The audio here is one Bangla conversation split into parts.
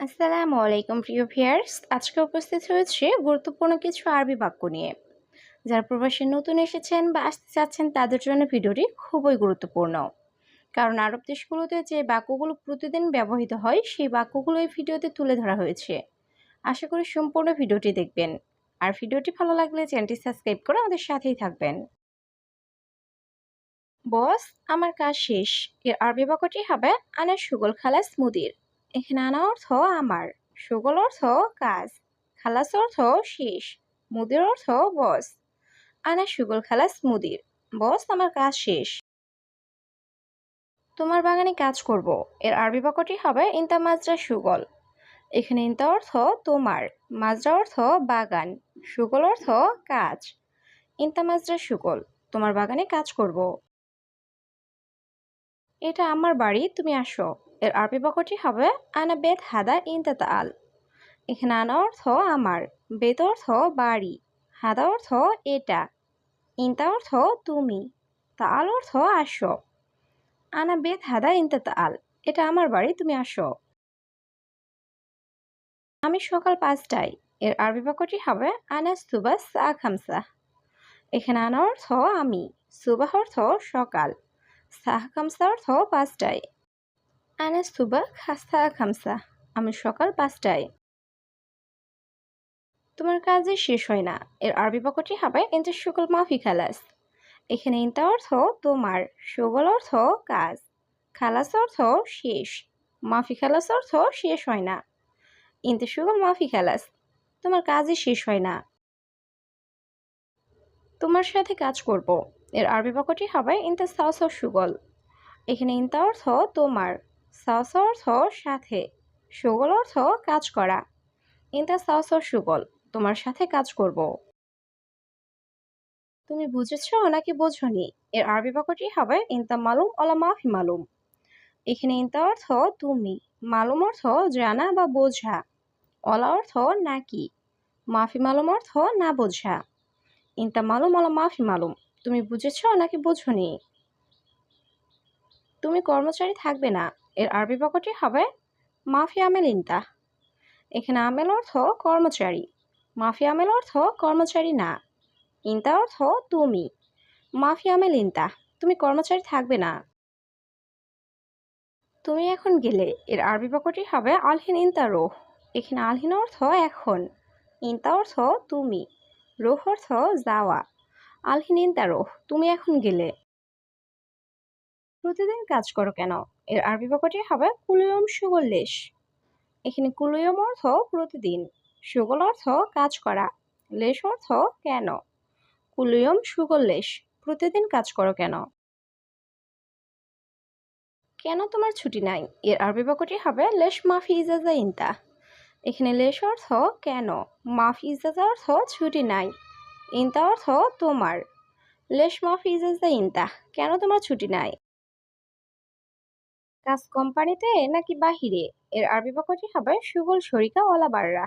আসসালামু আলাইকুম প্রিয় ভিউয়ার্স। আজকে উপস্থিত হয়েছে গুরুত্বপূর্ণ কিছু আরবি বাক্য নিয়ে। যারা প্রবাসে নতুন এসেছেন বা আসতে চাচ্ছেন তাদের জন্য ভিডিওটি খুবই গুরুত্বপূর্ণ। কারণ আরব দেশগুলোতে যে বাক্যগুলো প্রতিদিন ব্যবহৃত হয় সেই বাক্যগুলো এই ভিডিওতে তুলে ধরা হয়েছে। আশা করি সম্পূর্ণ ভিডিওটি দেখবেন। আর ভিডিওটি ভালো লাগলে চ্যানেলটি সাবস্ক্রাইব করে আমাদের সাথেই থাকবেন। বস, আমার কাজ শেষ। এর আরবি বাক্যটি হবে আনা শুগল খালাস মুদির। এখানে আনা অর্থ আমার, শুগল অর্থ কাজ, খালাস অর্থ শেষ, মুদির অর্থ বস। আনা শুগল খালাস মুদির, বস আমার কাজ শেষ। তোমার বাগানে কাজ করব। এর আরবি বাক্যটি হবে ইনতা মাজরা শুগল। এখানে ইনতা অর্থ তোমার, মাজরা অর্থ বাগান, শুগল অর্থ কাজ। ইনতা মাজরা শুগল, তোমার বাগানে কাজ করব। এটা আমার বাড়ি, তুমি আসো। এর আরবি বাক্যটি হবে আনা বেত হাদা ইনতা তাল। এখানে আনা অর্থ আমার, বেত অর্থ বাড়ি, হাদা অর্থ এটা, ইনতা অর্থ তুমি, তাল অর্থ আসো। আনা বেত হাদা ইনতা তাল, এটা আমার বাড়ি, তুমি আসো। আমি সকাল 5টায়। এর আরবি বাক্যটি হবে আনা সুবা সা খামসা। এখানে আনা অর্থ আমি, সুবাহ অর্থ সকাল, সাহ খামসা অর্থ 5টায়। আনা সুবা খাস্তা খামসা, আমি সকাল 5টায়। তোমার কাজে শেষ হয় না। এর আরবি বাক্যটি হবে ইনতা শুগল মাফি খালাস। এখানে ইনতা অর্থ তোমার, শুগল অর্থ কাজ, খালাস অর্থ শেষ, মাফি খালাস অর্থ শেষ হয় না। ইনতা শুগল মাফি খালাস, তোমার কাজে শেষ হয় না। তোমার সাথে কাজ করব। এর আরবি বাক্যটি হবে ইনতা সাওসা শুগল। এখানে ইনতা অর্থ তোমার, সাওসা অর্থ সাথে, শুগল অর্থ কাজ করা। ইনতা সাওসা শুগল, তোমার সাথে কাজ করব। তুমি বুঝেছো নাকি বোঝোনি? এর আরবি বাক্যটি হবে ইনতা মালুম অলা মাফি মালুম। এখানে ইনতা অর্থ তুমি, মালুম অর্থ জানা বা বোঝা, অলা অর্থ নাকি, মাফি মালুম অর্থ না বোঝা। ইনতা মালুম অলা মাফি মালুম, তুমি বুঝেছো নাকি বোঝোনি? তুমি কর্মচারী থাকবে না। এর আরবি বাক্যটি হবে মাফি আমেল ইনতা। এখানে আমেল অর্থ কর্মচারী, মাফি আমেল অর্থ কর্মচারী না, ইনতা অর্থ তুমি, মাফি আমেল ইনতা, তুমি কর্মচারী থাকবে না। তুমি এখন গেলে। এর আরবি বাক্যটি হবে আলহিন ইনতা রোহ। এখানে আলহিন অর্থ এখন, ইনতা অর্থ তুমি, রোহ অর্থ যাওয়া। আলহিন ইনতা রোহ, তুমি এখন গেলে। প্রতিদিন কাজ করো কেন? এর আরবি বাক্যটি হবে কুলুয়ম সুগল্লেশ। এখানে কুলুয়ম অর্থ প্রতিদিন, সুগল অর্থ কাজ করা, লেশ অর্থ কেন। কুলুয়ম সুগল্লেশ, প্রতিদিন কাজ করো কেন? কেন তোমার ছুটি নাই? এর আরবি বাক্যটি হবে লেশ মাফি ইজাজা ইনতা। এখানে লেশ অর্থ কেন, মাফ ইজাজা অর্থ ছুটি নাই, ইনতা অর্থ তোমার। লেশ মাফ ইজাজা ইনতা, কেন তোমার ছুটি নাই? কাজ কোম্পানিতে নাকি বাহিরে? এর আরবি বাক্যটি হবে সুগল শরিকা ওয়ালা বাররা।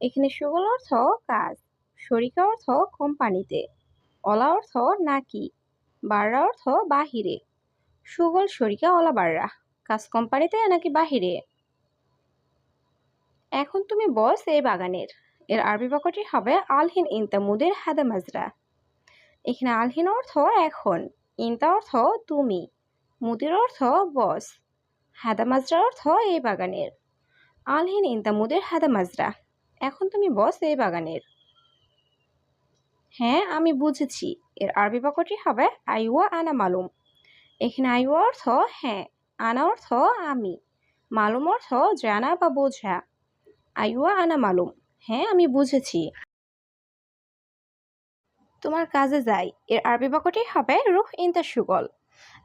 এখানে সুগল অর্থ কাজ, শরিকা অর্থ কোম্পানিতে, ওলা অর্থ নাকি, বাররা অর্থ বাহিরে। সুগল শরিকা ওলা বাররা, কাজ কোম্পানিতে নাকি বাহিরে? এখন তুমি বস এই বাগানের। এর আরবি বাক্যটি হবে আলহিন ইনতা মুদির হাদা মাজরা। এখানে আলহিন অর্থ এখন, ইনতা অর্থ তুমি, মুদির অর্থ বস, হাদা মাজরা অর্থ এই বাগানের। আলহিন ইনতা মুদির হাদা মাজরা, এখন তুমি বস এই বাগানের। হ্যাঁ, আমি বুঝেছি। এর আরবি বাক্যটি হবে আইওয়া আনা মালুম। এখানে আইওয়া অর্থ হ্যাঁ, আনা অর্থ আমি, মালুম অর্থ জানা বা বোঝা। আইওয়া আনা মালুম, হ্যাঁ আমি বুঝেছি। তোমার কাজে যাই। এর আরবি বাক্যটি হবে রুহ ইনতা সুগল।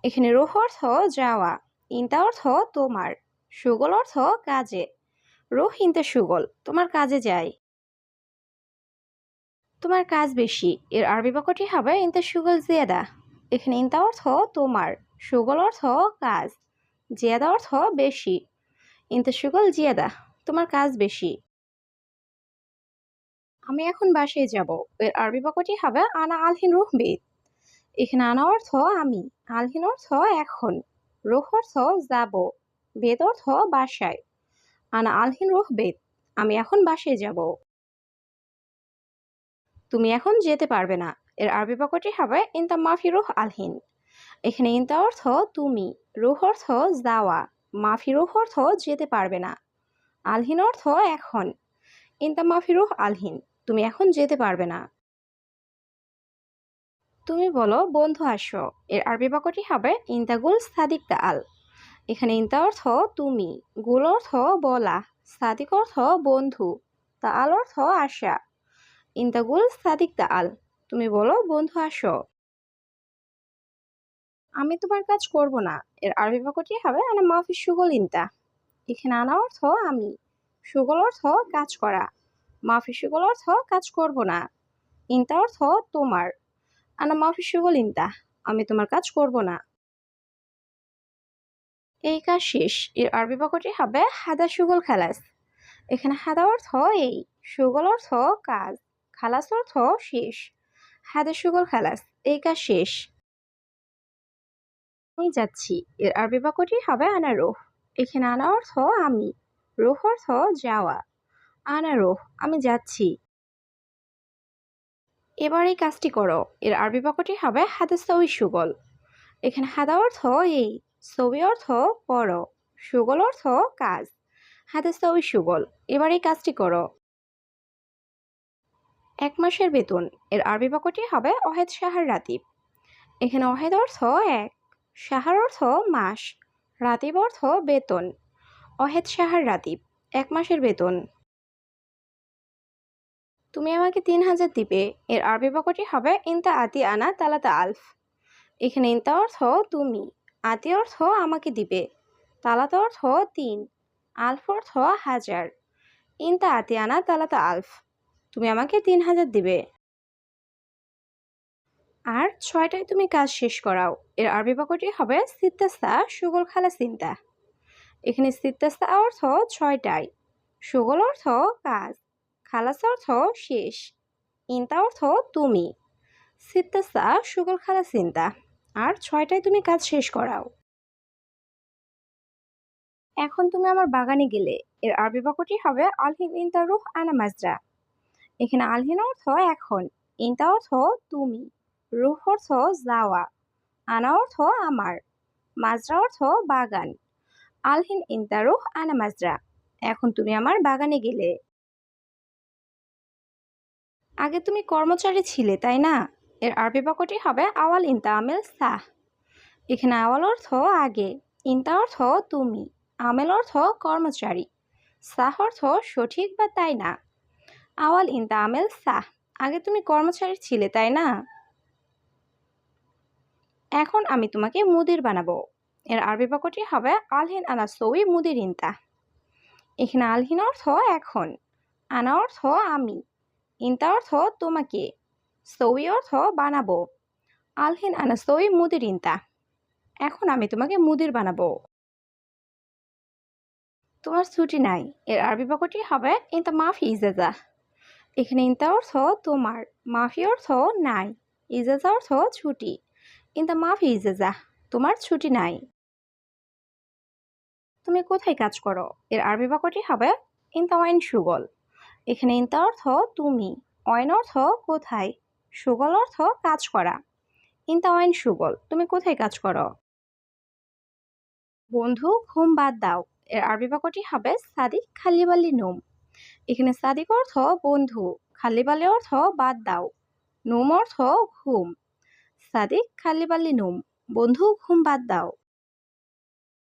এখানে রুহ অর্থ যাওয়া, ইনতা অর্থ তোমার, সুগল অর্থ কাজে। রুহ ইনতা সুগল, তোমার কাজে যাই। তোমার কাজ বেশি। এর আরবি বাক্যটি হবে ইনতা সুগল জিয়াদা। এখানে ইনতা অর্থ তোমার, সুগল অর্থ কাজ, জিয়াদা অর্থ বেশি। ইনতা সুগল জিয়াদা, তোমার কাজ বেশি। আমি এখন বাসায় যাব। এর আরবি বাক্যটি হবে আনা আলহিন রুহ বেত। এখানে আনা অর্থ আমি, আলহিন অর্থ এখন, রুহ অর্থ যাব, বেদ অর্থ বাসায়। আনা আলহিন রুহ বেত। আমি এখন বাসায় যাব। তুমি এখন যেতে পারবে না। এর আরবি বাক্যটি হবে ইনতা মাফি রুহ আলহিন। এখানে ইনতা অর্থ তুমি, রুহ অর্থ যাওয়া, মাফি রুহ অর্থ যেতে পারবে না, আলহিন অর্থ এখন। ইনতা মাফি রুহ আলহিন, তুমি এখন যেতে পারবে না। তুমি বলো বন্ধু আসো। এর আরবি বাক্যটি হবে ইনতা গুল সাদিক তা আল। এখানে ইনতা অর্থ তুমি, গুল অর্থ বলা, সাদিক অর্থ বন্ধু, তা আল অর্থ আসা। ইনতা গুল সাদিক তা আল, তুমি বলো বন্ধু আসো। আমি তোমার কাজ করব না। এর আরবি বাক্যটি হবে আনা মাফি সুগল ইনতা। এখানে আনা অর্থ আমি, সুগল অর্থ কাজ করা, মাফি সুগল অর্থ কাজ করব না, ইনতা অর্থ তোমার। আনা মাফি সুগল ইনতা, আমি তোমার কাজ করব না। এই কাজ শেষ। এর আরবি বাক্যটি হবে হাদা সুগল খালাস। এখানে হাদা অর্থ এই, সুগল অর্থ কাজ, খালাস অর্থ শেষ। হাদা সুগল খালাস, এই কাজ শেষ। আমি যাচ্ছি। এর আরবি বাক্যটি হবে আনা রুহ। এখানে আনা অর্থ আমি, রুহ অর্থ যাওয়া, আনা রুহ, আমি যাচ্ছি। এবার এই কাজটি করো। এর আরবি বাক্যটি হবে হাদা সউই সুগল। এখানে হাদা অর্থ এই, সউই অর্থ পড়ো, সুগল অর্থ কাজ, হাদা সউই সুগল, এবার এই কাজটি করো। 1 মাসের বেতন। এর আরবি বাক্যটি হবে অহেদ শাহর রাতিব। এখানে অহেদ অর্থ এক, শাহর অর্থ মাস, রাতিব অর্থ বেতন। অহেদ শাহর রাতিব, 1 মাসের বেতন। তুমি আমাকে 3000 দিবে। এর আরবি বাক্যটি হবে ইনতা আতি আনা তালাতা আলফ। এখানে ইনতা অর্থ তুমি, আতি অর্থ আমাকে দিবে, তালাতা অর্থ 3, আলফ অর্থ হাজার। ইনতা আতি আনা তালাতা আলফ, তুমি আমাকে 3000 দিবে। আর 6টায় তুমি কাজ শেষ করাও। এর আরবি বাক্যটি হবে সিত্তাস্তা সুগল খালা চিন্তা। এখানে সিত্তাস্তা অর্থ 6টায়, সুগল অর্থ কাজ, খালাস অর্থ শেষ, ইনতা অর্থ তুমি। সিত্তাস্তা সুগল খালা চিন্তা, আর 6টায় তুমি কাজ শেষ করাও। এখন তুমি আমার বাগানে গেলে। এর আরবি বাক্যটি হবে আলহিন ইনতা রুহ আনা মাজরা। এখানে আলহিন অর্থ এখন, ইনতা অর্থ তুমি, রুহ অর্থ যাওয়া, আনা অর্থ আমার, মাজরা অর্থ বাগান। আলহিন ইনতা রুহ আনা মাজরা, এখন তুমি আমার বাগানে গেলে। আগে তুমি কর্মচারী ছিলে তাই না? এর আরবি বাক্যটি হবে আওয়াল ইনতা আমেল সাহ। এখানে আওয়াল অর্থ আগে, ইনতা অর্থ তুমি, আমেল অর্থ কর্মচারী, সাহ অর্থ সঠিক বা তাই না। আওয়াল ইনতা আমেল সাহ, আগে তুমি কর্মচারী ছিলে তাই না? এখন আমি তোমাকে মুদির বানাবো। এর আরবি বাক্যটি হবে আলহিন আনা সউই মুদির ইনতা। এখানে আলহিন অর্থ এখন, আনা অর্থ আমি, ইনতা অর্থ তোমাকে, সউই অর্থ বানাবো। আলহিন আনা সউই মুদির ইনতা, এখন আমি তোমাকে মুদির বানাবো। তোমার ছুটি নাই। এর আরবি বাক্যটি হবে ইনতা মাফি ইজাজা। এখানে ইনতা অর্থ তোমার, মাফি অর্থ নাই, ইজাজা অর্থ ছুটি। ইনতা মাফি ইজাজা, তোমার ছুটি নাই। তুমি কোথায় কাজ করো? এর আরবি বাক্যটি হবে ইনতা ওয়াইন সুগল। এখানে ইনতা অর্থ তুমি, ওয়াইন অর্থ কোথায়, সুগল অর্থ কাজ করা। ইনতা ওয়াইন সুগল, তুমি কোথায় কাজ করো? বন্ধু ঘুম বাদ দাও। এর আরবি বাক্যটি হবে সাদিক খালিবালি নোম। এখানে সাদিক অর্থ বন্ধু, খালিবালি অর্থ বাদ দাও, নোম অর্থ ঘুম। সাদিক খালিবালি নোম, বন্ধু ঘুম বাদ দাও।